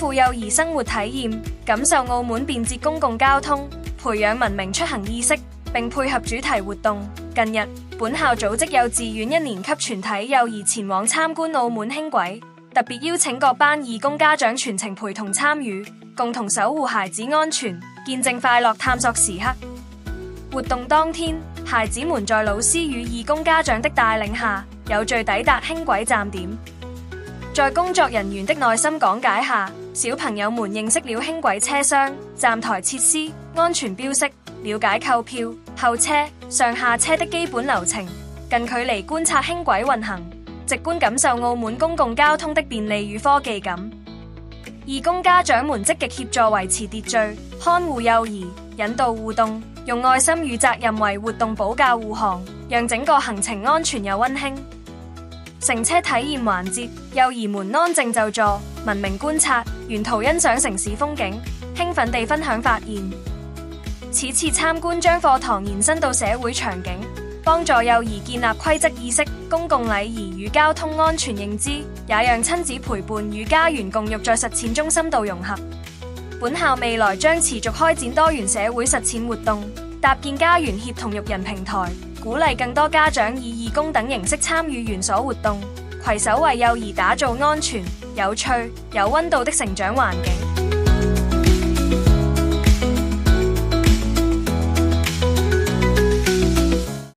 富幼兒生活體驗，感受澳門便捷公共交通，培養文明出行意識，並配合主題活動。近日，本校組織幼稚園1年級全體幼兒前往參觀澳門輕軌，特別邀請各班義工家長全程陪同參與，共同守護孩子安全，見證快樂探索時刻。活動當天，孩子們在老師與義工家長的帶領下，有序抵達輕軌站點。在工作人員的耐心講解下，小朋友們認識了輕軌車廂、站台設施、安全標識，了解購票、候車、上下車的基本流程，近距離觀察輕軌運行，直觀感受澳門公共交通的便利與科技感。義工家長們積極協助維持秩序、看護幼兒、引導互動，用愛心與責任為活動保駕護航，讓整個行程安全又溫馨。乘車體驗環節，幼兒們安靜就座，文明觀察，沿途欣賞城市風景，興奮地分享發現。此次參觀將課堂延伸到社會場景，幫助幼兒建立規則意識、公共禮儀與交通安全認知，也讓親子陪伴與家園共育在實踐中深度融合。本校未來將持續開展多元社會實踐活動，搭建家園協同育人平台，鼓勵更多家長以義工等形式參與園所活動，攜手為幼兒打造安全、有趣、有溫度的成長環境。